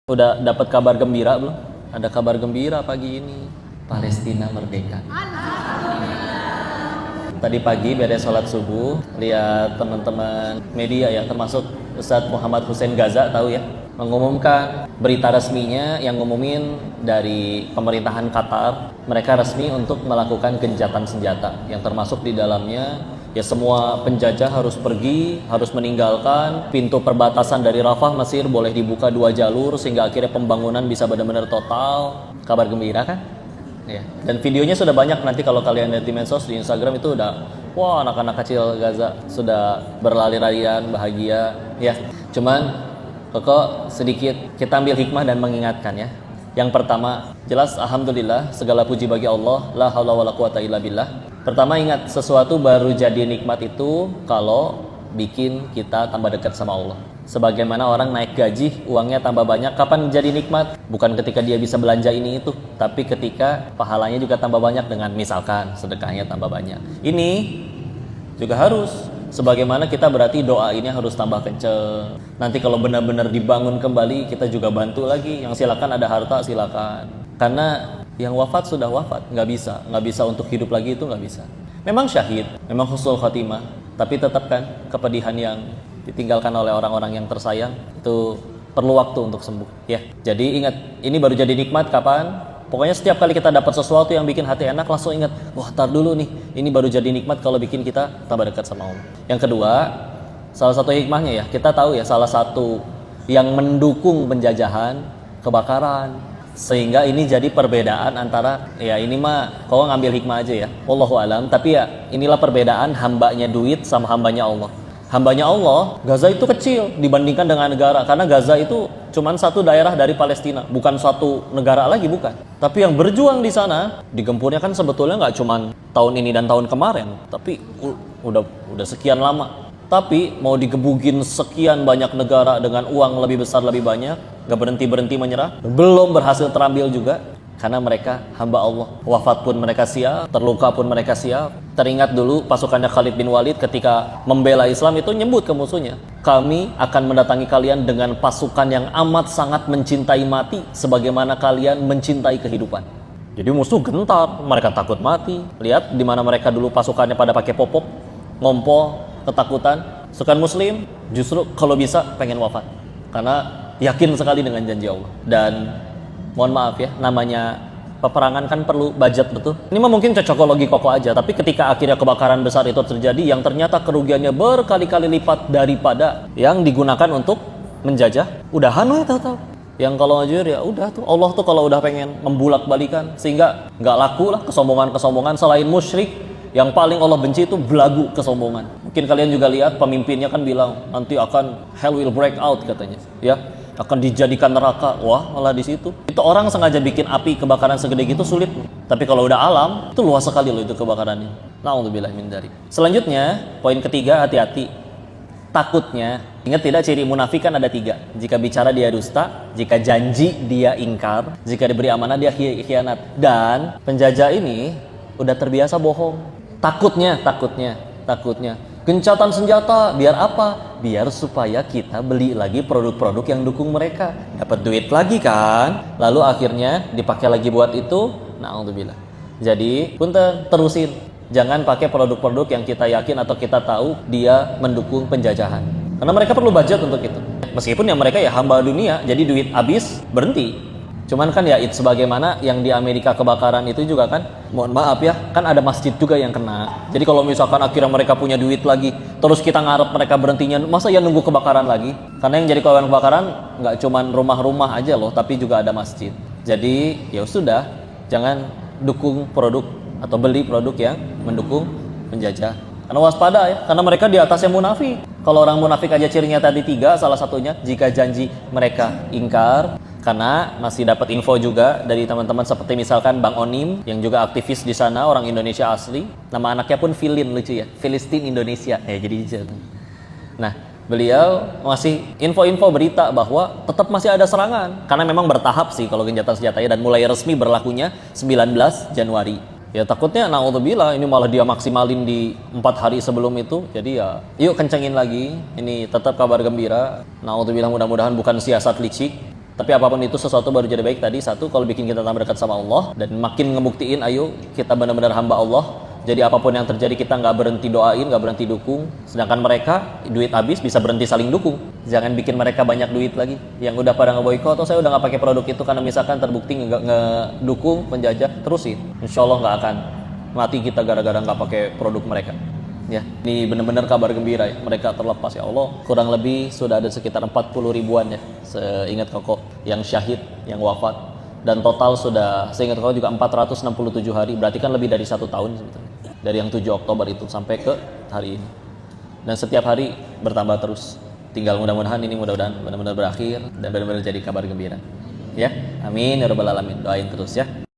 Udah dapat kabar gembira belum? Ada kabar gembira pagi ini. Palestina merdeka. Tadi pagi beres sholat subuh, lihat teman-teman media ya, termasuk Ustadz Muhammad Hussein Gaza, tahu ya, mengumumkan berita resminya yang ngumumin dari pemerintahan Qatar. Mereka resmi untuk melakukan gencatan senjata, yang termasuk di dalamnya ya semua penjajah harus pergi, harus meninggalkan. Pintu perbatasan dari Rafah, Mesir boleh dibuka 2 jalur sehingga akhirnya pembangunan bisa benar-benar total. Kabar gembira kan? Ya. Dan videonya sudah banyak, nanti kalau kalian lihat di medsos, di Instagram itu udah, wah, anak-anak kecil Gaza sudah berlari-larian bahagia ya. Cuman kok sedikit kita ambil hikmah dan mengingatkan ya. Yang pertama, jelas alhamdulillah, segala puji bagi Allah, la haula wala quwata illa billah. Pertama, ingat, sesuatu baru jadi nikmat itu kalau bikin kita tambah dekat sama Allah. Sebagaimana orang naik gaji, uangnya tambah banyak, kapan jadi nikmat? Bukan ketika dia bisa belanja ini itu, tapi ketika pahalanya juga tambah banyak dengan misalkan sedekahnya tambah banyak. Ini juga harus, sebagaimana kita berarti doa ini harus tambah kenceng. Nanti kalau benar-benar dibangun kembali, kita juga bantu lagi. Yang silakan ada harta silakan. Karena yang wafat sudah wafat, nggak bisa untuk hidup lagi, itu nggak bisa. Memang syahid, memang husnul khatimah, tapi tetap kan kepedihan yang ditinggalkan oleh orang-orang yang tersayang itu perlu waktu untuk sembuh ya. Jadi ingat, ini baru jadi nikmat kapan? Pokoknya setiap kali kita dapat sesuatu yang bikin hati enak, langsung ingat, wah, tar dulu nih, ini baru jadi nikmat kalau bikin kita tambah dekat sama Allah. Yang kedua, salah satu hikmahnya ya, kita tahu ya, salah satu yang mendukung penjajahan kebakaran, sehingga ini jadi perbedaan antara, ya ini mah kau ngambil hikmah aja ya, wallahu alam, tapi ya inilah perbedaan hambanya duit sama hambanya Allah. Hambanya Allah, Gaza itu kecil dibandingkan dengan negara, karena Gaza itu cuman satu daerah dari Palestina, bukan satu negara lagi, bukan. Tapi yang berjuang di sana, digempurnya kan sebetulnya nggak cuman tahun ini dan tahun kemarin, tapi udah sekian lama. Tapi mau digebugin sekian banyak negara dengan uang lebih besar lebih banyak, nggak berhenti menyerah, belum berhasil terambil juga. Karena mereka hamba Allah, wafat pun mereka siap, terluka pun mereka siap. Teringat dulu pasukannya Khalid bin Walid ketika membela Islam itu nyebut ke musuhnya, kami akan mendatangi kalian dengan pasukan yang amat sangat mencintai mati sebagaimana kalian mencintai kehidupan. Jadi musuh gentar, mereka takut mati. Lihat di mana mereka dulu pasukannya pada pakai popok, ngompol, ketakutan. Pasukan muslim justru kalau bisa pengen wafat, karena yakin sekali dengan janji Allah. Dan mohon maaf ya, namanya peperangan kan perlu budget, betul. Ini mah mungkin cocokologi koko aja, tapi ketika akhirnya kebakaran besar itu terjadi, yang ternyata kerugiannya berkali-kali lipat daripada yang digunakan untuk menjajah, udahan weh tahu-tahu. Yang kalau ngajur ya udah tuh, Allah tuh kalau udah pengen membulak-balikan, sehingga nggak laku lah kesombongan-kesombongan. Selain musyrik, yang paling Allah benci itu belagu kesombongan. Mungkin kalian juga lihat pemimpinnya kan bilang nanti akan hell will break out katanya, ya. Akan dijadikan neraka. Wah, malah di situ. Itu orang sengaja bikin api kebakaran segede gitu sulit. Tapi kalau udah alam, itu luas sekali loh itu kebakarannya. Na'udzubillah min dzalik. Selanjutnya, poin ketiga, hati-hati. Takutnya, ingat tidak, ciri munafik kan ada 3. Jika bicara dia dusta, jika janji dia ingkar, jika diberi amanah dia khianat. Dan penjajah ini udah terbiasa bohong. Takutnya. Gencatan senjata, biar apa? Biar supaya kita beli lagi produk-produk yang dukung mereka. Dapat duit lagi kan? Lalu akhirnya dipakai lagi buat itu. Na'udzubillah. Jadi, punten, terusin. Jangan pakai produk-produk yang kita yakin atau kita tahu dia mendukung penjajahan. Karena mereka perlu budget untuk itu. Meskipun ya mereka ya hamba dunia, jadi duit habis, berhenti. Cuman kan ya sebagaimana yang di Amerika kebakaran itu juga kan, mohon maaf ya, kan ada masjid juga yang kena. Jadi kalau misalkan akhirnya mereka punya duit lagi, terus kita ngarep mereka berhentinya, masa ya nunggu kebakaran lagi? Karena yang jadi korban kebakaran nggak cuman rumah-rumah aja loh, tapi juga ada masjid. Jadi ya sudah, jangan dukung produk atau beli produk yang mendukung penjajah. Karena waspada ya, karena mereka di atasnya munafik. Kalau orang munafik aja cirinya tadi 3, salah satunya jika janji mereka ingkar. Karena masih dapat info juga dari teman-teman seperti misalkan Bang Onim yang juga aktivis di sana, orang Indonesia asli. Nama anaknya pun Filin, lucu ya, Filistin Indonesia. Jadi nah, beliau masih info-info berita bahwa tetap masih ada serangan. Karena memang bertahap sih kalau gencatan senjatanya, dan mulai resmi berlakunya 19 Januari. Ya takutnya na'udzubillah ini malah dia maksimalin di 4 hari sebelum itu. Jadi ya yuk kencengin lagi. Ini tetap kabar gembira. Na'udzubillah, mudah-mudahan bukan siasat licik. Tapi apapun itu sesuatu baru jadi baik tadi. Satu, kalau bikin kita tambah dekat sama Allah dan makin ngebuktiin ayo kita benar-benar hamba Allah. Jadi apapun yang terjadi kita nggak berhenti doain, nggak berhenti dukung. Sedangkan mereka duit habis bisa berhenti saling dukung. Jangan bikin mereka banyak duit lagi. Yang udah pada ngeboikot, atau saya udah nggak pakai produk itu karena misalkan terbukti nggak ngedukung penjajah, terusin. Insya Allah nggak akan mati kita gara-gara nggak pakai produk mereka. Ya, ini benar-benar kabar gembira ya. Mereka terlepas ya Allah. Kurang lebih sudah ada sekitar 40 ribuan ya, seingat Koko, yang syahid, yang wafat. Dan total sudah, seingat Koko juga 467 hari. Berarti kan lebih dari 1 tahun sebetulnya. Dari yang 7 Oktober itu sampai ke hari ini. Dan setiap hari bertambah terus. Tinggal mudah-mudahan ini benar-benar berakhir dan benar-benar jadi kabar gembira. Ya, amin ya rabbal alamin. Doain terus ya.